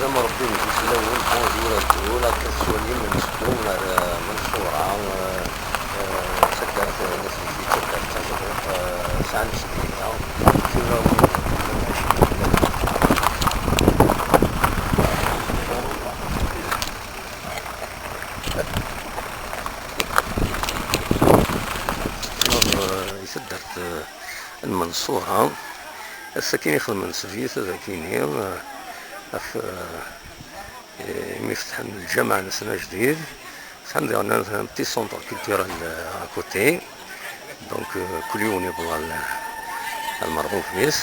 السلام ربي نجيس الأول بونجور الأولى كالسؤالين من مسكون منصورة سدرت ناس اللي سدرت تصرف ساعة نسبية كنا سدرت المنصورة السكين يخدم من سفيس سكيني مفتح الجامعة سنة جديد عندي أنا بتي سونتر كولتورال أكوتي دونك كل يوم يبغى المرغوب بيس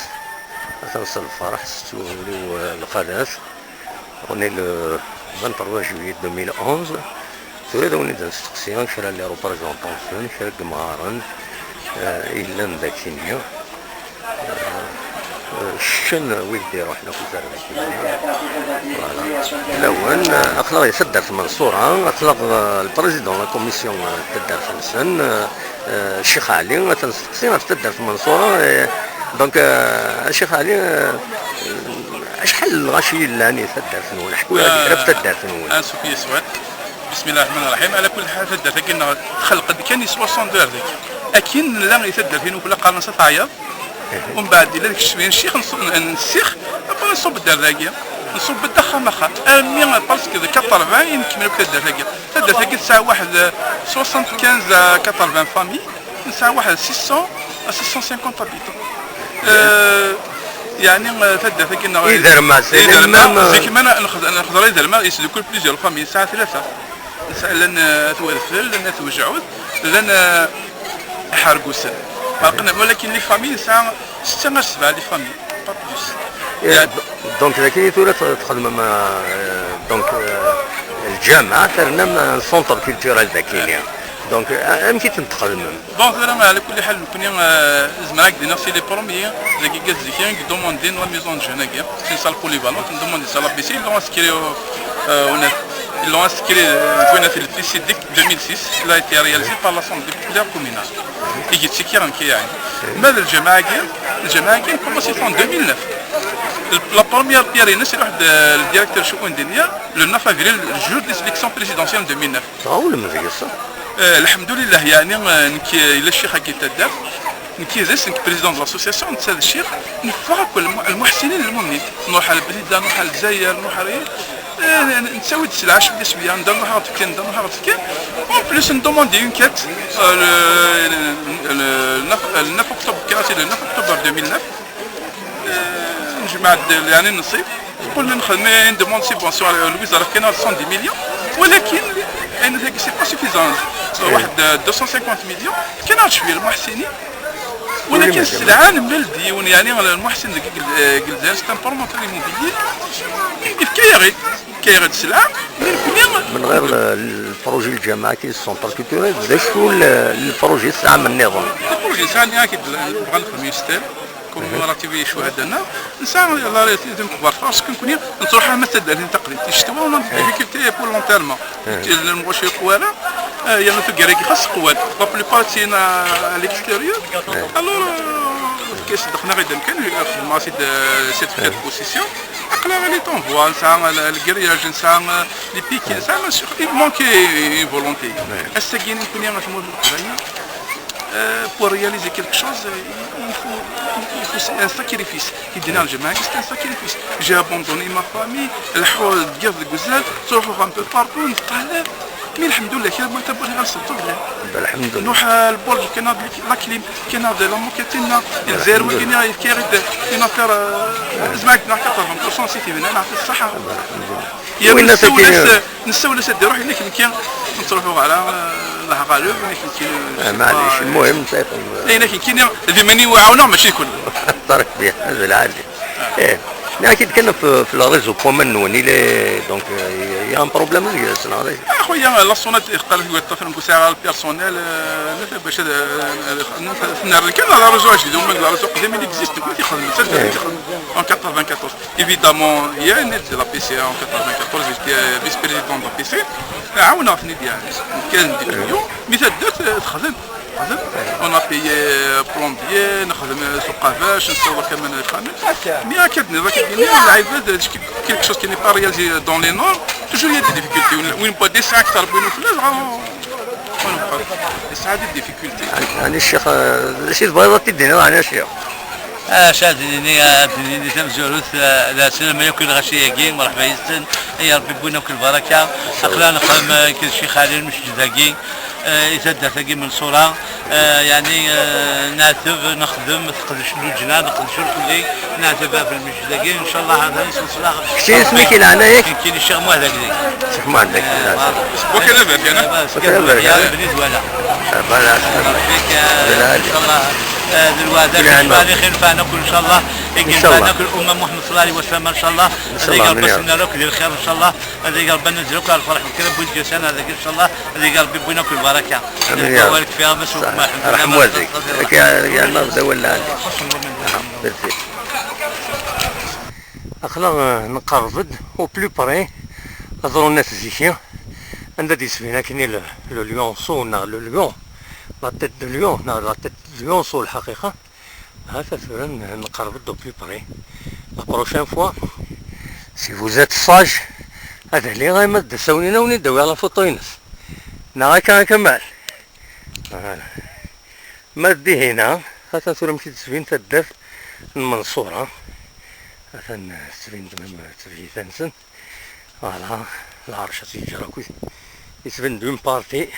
توصل الفرح ستولي القادات وني لو 23 جويي 2011 تريد وني دانستقسيان شرا لي روبريزونطاسيون شرا كمارن إلا نداكينيا الشن ويدي روحنا في الزرع الأول أخلاق يسدر في المنصورة أخلاق البريزيدون لا كوميسيون تدر في السن الشيخ علي تنسقسينا تدر في المنصورة دونك الشيخ علي شحال غاشي لاني تدر في نول حكوا لي غير تدر في نول سوفيا سؤال بسم الله الرحمن الرحيم على كل حال تدر كنا خلق كان يسوى 100 دولار اكيد لا يتدر في نول قرن تعيط ومن بعد الى ديك الشويه الشيخ نسيخ بقى نصوب الدراكيه نصوب الضخامه امي باسكو 80 نكملوا الدراكيه الساعه واحد 75 80 فامي الساعه واحد 600 650 habitants يعني تدفع كنا إذا ما زي ما نخضر إذا ما يسلو كل بليزيور فامي الساعة 3 لأن توفل لأن توجعود لأن حرقوسن ولكن لي فامي ساعة 6 7 لي فامي با بلوس دونك إذا كاين ثورة تخدم مع دونك الجامعة ترنا سونتر كولتورال داكينيا دونك يمكن تنتقل بون زعما على كل حال كنا زعما هكذا نفسي لي بروميير اللي كي كازيكيان كي دوموندي لا ميزون جون هكا سي سال بوليفالون ندوموندي سا لا بيسي لو انسكريو ils l'ont inscrit في السي ديك 2006 il a été réalisé par l'assemblée populaire communale يجي تسكيران كي يعني ماذا الجماعه كي كومونسي في 2009 la première pierre c'est le directeur شؤون دنيا le 9 avril le jour des élections présidentielles 2009 ولا ما فيك صح الحمد لله يعني نكي الى الشيخ كي تدار نكي زيس نك بريزيدون دو لاسوسياسيون نتسال الشيخ نفرق المحسنين المؤمنين نروح على البلدان نروح على الجزائر نروح على نسوي السلعه شويه ندير نهار كان ندير نهار كان اون بليس ندوموندي اون كات le 9 octobre كانت le 9 octobre 2009 نجمع يعني النصيب قلنا نخدم ندوموند سيبونسيون على الوزاره كاينه 110 مليون ولكن يعني سي با سوفيزون واحد 250 مليون كاين شويه المحسنين ولكن السلعه الملدي يعني المحسن الجزائر سي ان بروموتور ايموبيلي كيغير السلعه من غير البروجي الجامعه كي السونتر كولتورال بدا شو البروجي الساعه من النظام البروجي الساعه اللي اكيد بغا نخدم يستاهل مراتبي شهداءنا نسا الله يتم كبار فاش كنكون نروح مثلا تقليد الشتوى ولا ديفيكولتي بور لونتيرمون المغوش القواله يعني تقري خاص قوال لا بليبار تينا على ليكستيريور الور كاش دخلنا غير كان خدمه سيرتيفيكات دو بوسيسيون عقلا غادي طونفوا نسا الكرياج نسا لي بيكي نسا مونكي فولونتي الساكين نكون نخدموا pour réaliser quelque chose, il faut un sacrifice. Qui dit c'est un sacrifice. J'ai abandonné ma famille, le حول ديال الجزائر تروحوا un peu partout نتقلب مي الحمد لله كي ما تبغي غير صدق الحمد لله نروح البرج كاين لا كليم كاين لا موكيتينا الجزائر وكاين كيريد نافير زعما 80% سيتي من انا في الصحه يا نسولس دي روحي لكن كاين نروحوا على الله غالب معليش المهم لكن كاين اللي ماني واعونا ماشي كل طرق بها هذا العادي اكيد كان في الريزو بومن وني لي دونك يا ان بروبليم اللي سنا اخويا لا سونات قال هو الطفل نكوسا البيرسونيل باش نرد كان لا ريزو جديد ومن لا ريزو قديم اللي اكزيست كنت يخدم en 94 évidemment il y a une de la PCA en 94 j'étais vice-président de la PCA عاونا في النادي يعني كان ديك اليوم مثال درت تخدم نخدم اون بيي بلومبيي نخدم سقافاش نصور كمان القانون مي راكدني العباد كيلك شوز كي ني با رياليزي دون لي نورم توجور يا دي ديفيكولتي وين با دي ساعه اكثر بينو فلاش ونبقى الساعه دي ديفيكولتي يعني الشيخ شي بيضة تدينا معنا الشيخ شادني ديني تم زوروث لا سلام ياكل غشيه كين مرحبا يستن يا ربي بونا كل بركه اخلا نقام كل شي خالي مش جداكي يتدى ثقي من صورة يعني نعتب نخدم تقدش لوجنا نقدش كلي نعتب في المجداكي ان شاء الله هذا يسلسل شتي اسمك العنا ياك كاين الشيخ مهدك الشيخ مهدك وكلا برك انا يا بني زوالا بلا ان شاء الله دلوقتي بالي خير فانا كل ان شاء الله يمكن فانا كل امه محمد صلى الله عليه وسلم ان شاء الله هذا قال بس لنا لك دير الخير ان شاء الله هذا قال بنا نزلوك على الفرح وكذا بوين جلسان هذا ان شاء الله هذا قال بينا كل بركه بارك فيها بس وما رحم والديك يا المغزى ولا اخلا نقرب او بلو بري هضروا الناس زيكي عندها دي سفينه كاين لو ليونسو لو ليون لا تيت دو ليون لا تيت دو ليونسو الحقيقه هذا فعلا نقرب دو بلو بري لا بروشين فوا سي فوزات ساج هذا اللي غير ما تساونينا وندوي على فوطوينس نا كان كمال ما دي هنا هذا صورة مشيت سفين تدف المنصورة هذا سفين تفجي ثانسن فوالا العرشة تيجي راكو يسفن دون بارتي